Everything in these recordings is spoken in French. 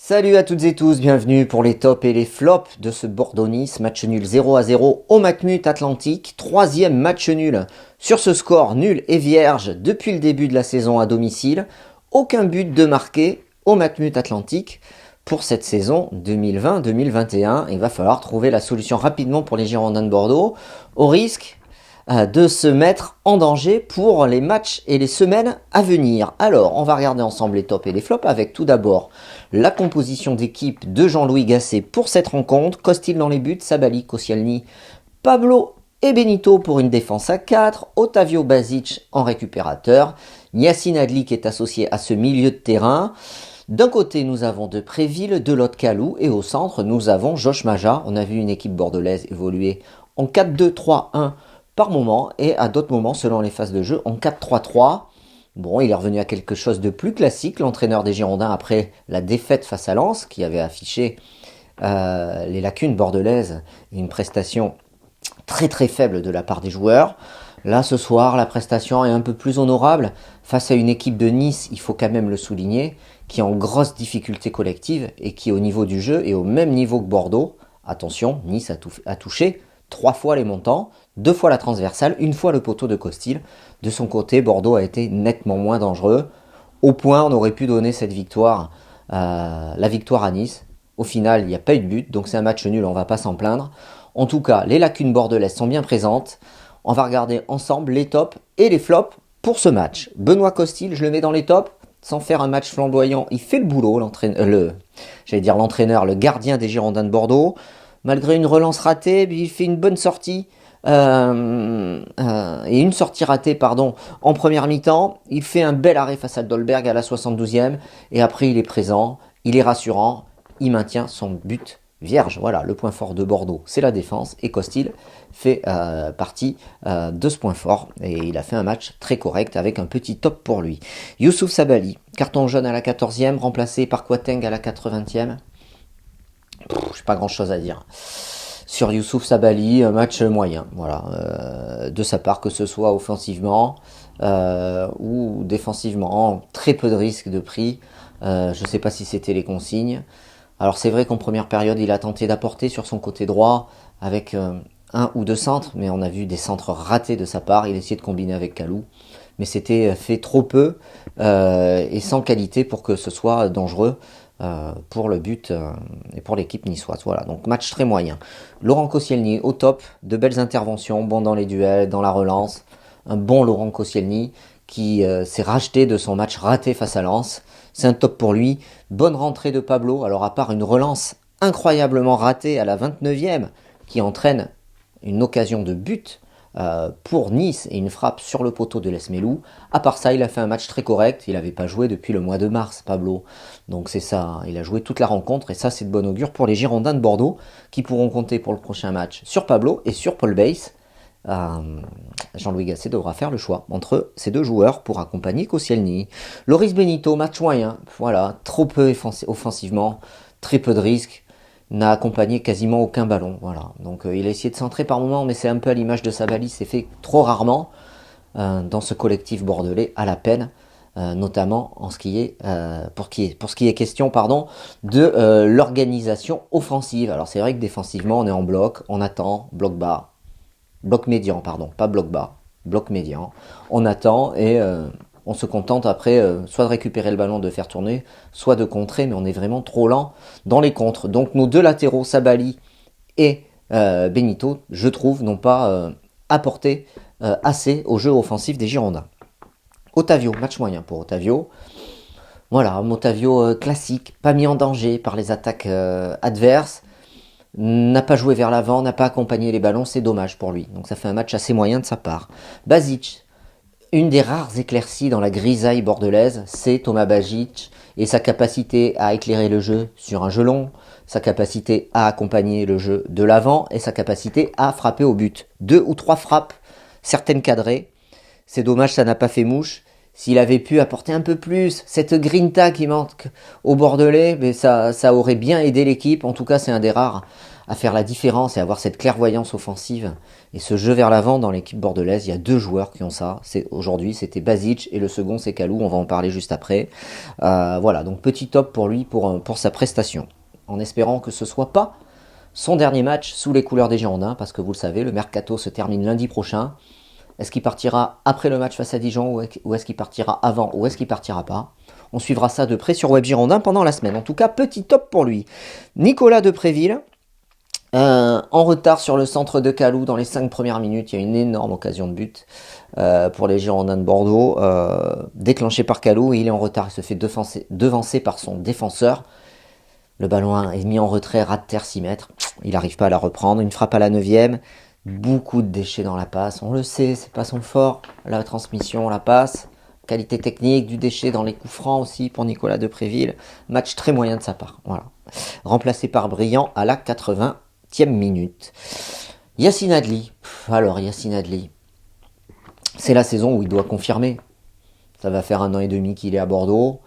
Salut à toutes et tous, bienvenue pour les tops et les flops de ce Bordeaux-Nice, match nul 0-0 au Matmut Atlantique, troisième match nul sur ce score nul et vierge depuis le début de la saison à domicile, aucun but de marqué au Matmut Atlantique pour cette saison 2020-2021. Il va falloir trouver la solution rapidement pour les Girondins de Bordeaux, au risque de se mettre en danger pour les matchs et les semaines à venir. Alors, on va regarder ensemble les tops et les flops avec tout d'abord la composition d'équipe de Jean-Louis Gasset pour cette rencontre. Costil dans les buts, Sabali, Koscielny, Pablo et Benito pour une défense à 4, Otavio Basic en récupérateur, Yacine Adli qui est associé à ce milieu de terrain. D'un côté, nous avons De Préville, de l'autre Kalou, et au centre, nous avons Josh Maja. On a vu une équipe bordelaise évoluer en 4-2-3-1 par moment, et à d'autres moments, selon les phases de jeu, en 4-3-3. Bon, il est revenu à quelque chose de plus classique, l'entraîneur des Girondins, après la défaite face à Lens, qui avait affiché les lacunes bordelaises et une prestation très très faible de la part des joueurs. Là, ce soir, la prestation est un peu plus honorable face à une équipe de Nice, il faut quand même le souligner, qui est en grosse difficulté collective et qui, au niveau du jeu, est au même niveau que Bordeaux. Attention, Nice a touché 3 fois les montants, 2 fois la transversale, 1 fois le poteau de Costil. De son côté, Bordeaux a été nettement moins dangereux. Au point, on aurait pu donner cette victoire, la victoire à Nice. Au final, il n'y a pas eu de but, donc c'est un match nul, on ne va pas s'en plaindre. En tout cas, les lacunes bordelaises sont bien présentes. On va regarder ensemble les tops et les flops pour ce match. Benoît Costil, je le mets dans les tops, sans faire un match flamboyant. Il fait le boulot, l'entraîneur, le gardien des Girondins de Bordeaux. Malgré une relance ratée, il fait une bonne sortie. Et une sortie ratée, en première mi-temps. Il fait un bel arrêt face à Dolberg à la 72e. Et après, il est présent, il est rassurant, il maintient son but vierge. Voilà, le point fort de Bordeaux, c'est la défense. Et Costil fait partie de ce point fort. Et il a fait un match très correct avec un petit top pour lui. Youssouf Sabali, carton jaune à la 14e, remplacé par Kouateng à la 80e. J'ai pas grand chose à dire sur Youssouf Sabali, un match moyen, voilà, de sa part, que ce soit offensivement ou défensivement, très peu de risques de pris. Je sais pas si c'était les consignes. Alors c'est vrai qu'en première période, il a tenté d'apporter sur son côté droit avec un ou deux centres, mais on a vu des centres ratés de sa part. Il essayait de combiner avec Kalou, mais c'était fait trop peu et sans qualité pour que ce soit dangereux pour le but et pour l'équipe niçoise. Voilà, donc match très moyen. Laurent Koscielny au top, de belles interventions, bon dans les duels, dans la relance. Un bon Laurent Koscielny qui s'est racheté de son match raté face à Lens. C'est un top pour lui. Bonne rentrée de Pablo, alors à part une relance incroyablement ratée à la 29e qui entraîne une occasion de but pour Nice et une frappe sur le poteau de Lesmelou. À part ça, il a fait un match très correct. Il n'avait pas joué depuis le mois de mars, Pablo. Donc c'est ça, il a joué toute la rencontre et ça c'est de bon augure pour les Girondins de Bordeaux qui pourront compter pour le prochain match sur Pablo et sur Paul Bass. Jean-Louis Gasset devra faire le choix entre ces deux joueurs pour accompagner Koscielny. Loris Benito, match moyen, voilà, trop peu offensivement, très peu de risques, n'a accompagné quasiment aucun ballon, voilà. Donc il a essayé de centrer par moment, mais c'est un peu à l'image de Sabali, c'est fait trop rarement dans ce collectif bordelais, à la peine, notamment en ce qui est, pour ce qui est question de l'organisation offensive. Alors c'est vrai que défensivement on est en bloc, on attend, bloc bas, bloc médian, pas bloc bas, bloc médian. On attend et on se contente après soit de récupérer le ballon, de faire tourner, soit de contrer, mais on est vraiment trop lent dans les contres. Donc nos deux latéraux, Sabali et Benito, je trouve, n'ont pas apporté assez au jeu offensif des Girondins. Otavio, match moyen pour Otavio. Voilà, Otavio classique, pas mis en danger par les attaques adverses. N'a pas joué vers l'avant, n'a pas accompagné les ballons, c'est dommage pour lui. Donc ça fait un match assez moyen de sa part. Basic, une des rares éclaircies dans la grisaille bordelaise, c'est Thomas Basic et sa capacité à éclairer le jeu sur un jeu long, sa capacité à accompagner le jeu de l'avant et sa capacité à frapper au but. 2 ou 3 frappes, certaines cadrées. C'est dommage, ça n'a pas fait mouche. S'il avait pu apporter un peu plus, cette grinta qui manque au Bordelais, mais ça aurait bien aidé l'équipe. En tout cas, c'est un des rares à faire la différence et avoir cette clairvoyance offensive et ce jeu vers l'avant dans l'équipe bordelaise. Il y a 2 joueurs qui ont ça. Aujourd'hui, c'était Basic et le second, c'est Kalou. On va en parler juste après. Voilà, donc petit top pour lui pour sa prestation. En espérant que ce soit pas son dernier match sous les couleurs des Girondins, parce que vous le savez, le mercato se termine lundi prochain. Est-ce qu'il partira après le match face à Dijon ou est-ce qu'il partira avant ou est-ce qu'il partira pas? On suivra ça de près sur Web Girondin pendant la semaine. En tout cas, petit top pour lui. Nicolas Depréville, en retard sur le centre de Kalou dans les 5 premières minutes. Il y a une énorme occasion de but pour les Girondins de Bordeaux. Déclenché par Kalou, il est en retard. Il se fait devancer par son défenseur. Le ballon est mis en retrait, ras de terre 6 mètres. Il n'arrive pas à la reprendre. Une frappe à la 9e. Beaucoup de déchets dans la passe. On le sait, c'est pas son fort. La transmission, la passe. Qualité technique, du déchet dans les coups francs aussi pour Nicolas Depréville. Match très moyen de sa part. Voilà. Remplacé par Briand à la 80e minute. Yacine Adli. Alors, Yacine Adli. C'est la saison où il doit confirmer. Ça va faire 1 an et demi qu'il est à Bordeaux.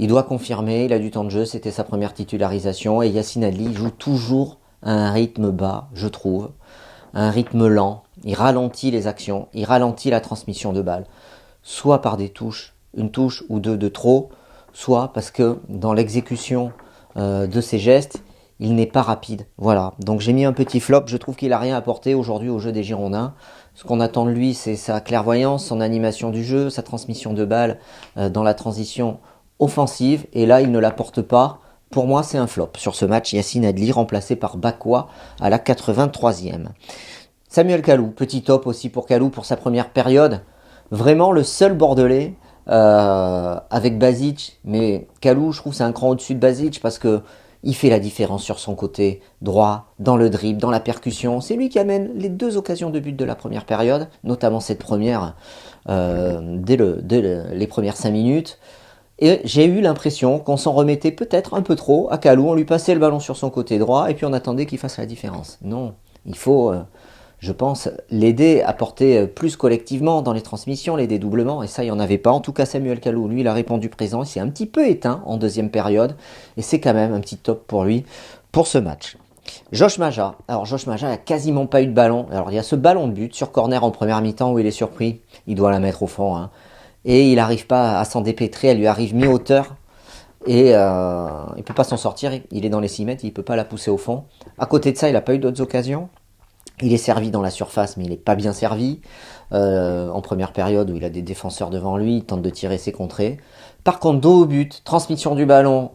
Il doit confirmer, il a du temps de jeu, c'était sa première titularisation. Et Yacine Adli joue toujours à un rythme bas, je trouve. Un rythme lent. Il ralentit les actions, il ralentit la transmission de balles. Soit par des touches, une touche ou deux de trop, soit parce que dans l'exécution de ses gestes, il n'est pas rapide. Voilà, donc j'ai mis un petit flop, je trouve qu'il n'a rien apporté aujourd'hui au jeu des Girondins. Ce qu'on attend de lui, c'est sa clairvoyance, son animation du jeu, sa transmission de balles dans la transition offensive, et là il ne l'apporte pas. Pour moi, c'est un flop. Sur ce match, Yacine Adli remplacé par Bakwa à la 83e. Samuel Kalou, petit top aussi pour Kalou pour sa première période. Vraiment le seul Bordelais avec Basic. Mais Kalou, je trouve c'est un cran au-dessus de Basic parce que il fait la différence sur son côté droit, dans le dribble, dans la percussion. C'est lui qui amène les 2 occasions de but de la première période, notamment cette première dès les premières 5 minutes. Et j'ai eu l'impression qu'on s'en remettait peut-être un peu trop à Kalou. On lui passait le ballon sur son côté droit et puis on attendait qu'il fasse la différence. Non, il faut, je pense, l'aider à porter plus collectivement dans les transmissions, les dédoublements. Et ça, il n'y en avait pas. En tout cas, Samuel Kalou, lui, il a répondu présent. Il s'est un petit peu éteint en deuxième période. Et c'est quand même un petit top pour lui pour ce match. Josh Maja. Alors, Josh Maja n'a quasiment pas eu de ballon. Alors, il y a ce ballon de but sur corner en première mi-temps où il est surpris. Il doit la mettre au fond, hein. Et il n'arrive pas à s'en dépêtrer, elle lui arrive mi-hauteur et il ne peut pas s'en sortir, il est dans les 6 mètres, il ne peut pas la pousser au fond. À côté de ça, il n'a pas eu d'autres occasions. Il est servi dans la surface, mais il n'est pas bien servi. En première période où il a des défenseurs devant lui, il tente de tirer ses contrées. Par contre, dos au but, transmission du ballon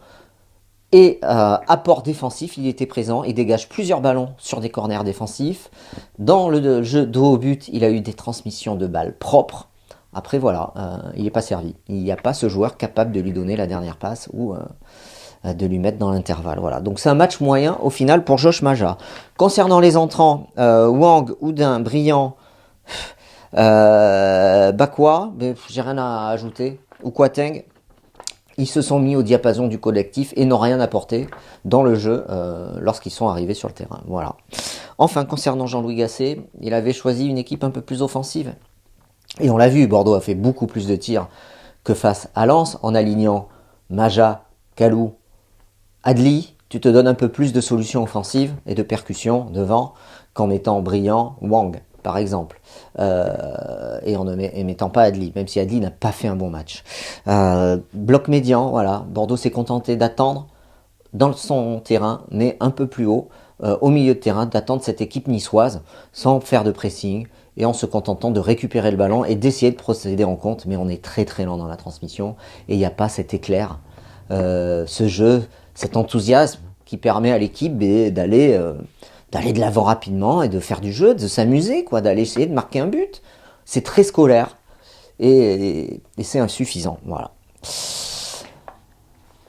et apport défensif, il était présent. Il dégage plusieurs ballons sur des corners défensifs. Dans le jeu dos au but, il a eu des transmissions de balles propres. Après voilà, il n'est pas servi. Il n'y a pas ce joueur capable de lui donner la dernière passe ou de lui mettre dans l'intervalle. Voilà. Donc c'est un match moyen au final pour Josh Maja. Concernant les entrants, Wang, Oudin, Briand, Bakwa, j'ai rien à ajouter. Ou Kwateng, ils se sont mis au diapason du collectif et n'ont rien apporté dans le jeu lorsqu'ils sont arrivés sur le terrain. Voilà. Enfin, concernant Jean-Louis Gasset, il avait choisi une équipe un peu plus offensive. Et on l'a vu, Bordeaux a fait beaucoup plus de tirs que face à Lens en alignant Maja, Kalou, Adli. Tu te donnes un peu plus de solutions offensives et de percussions devant qu'en mettant Briand, Wang par exemple, et en ne mettant pas Adli, même si Adli n'a pas fait un bon match. Bloc médian, voilà, Bordeaux s'est contenté d'attendre dans son terrain, mais un peu plus haut, au milieu de terrain, d'attendre cette équipe niçoise sans faire de pressing et en se contentant de récupérer le ballon et d'essayer de procéder en compte, mais on est très très lent dans la transmission et il n'y a pas cet éclair, ce jeu, cet enthousiasme qui permet à l'équipe d'aller de l'avant rapidement et de faire du jeu, de s'amuser, quoi, d'aller essayer de marquer un but. C'est très scolaire et c'est insuffisant, voilà.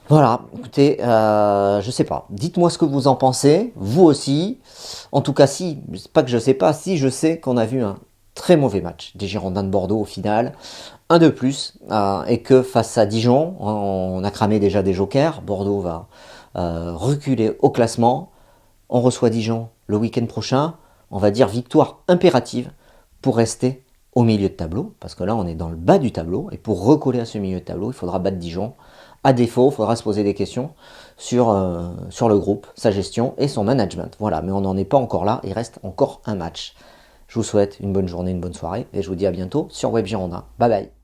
Voilà, écoutez, je sais pas. Dites-moi ce que vous en pensez, vous aussi. En tout cas, si, c'est pas que je sais pas, si je sais qu'on a vu un très mauvais match des Girondins de Bordeaux au final, un de plus, et que face à Dijon, on a cramé déjà des jokers. Bordeaux va reculer au classement. On reçoit Dijon le week-end prochain. On va dire victoire impérative pour rester au milieu de tableau, parce que là on est dans le bas du tableau, et pour recoller à ce milieu de tableau, il faudra battre Dijon. À défaut, il faudra se poser des questions sur le groupe, sa gestion et son management. Voilà, mais on n'en est pas encore là, il reste encore un match. Je vous souhaite une bonne journée, une bonne soirée et je vous dis à bientôt sur Web Girondin. Bye bye.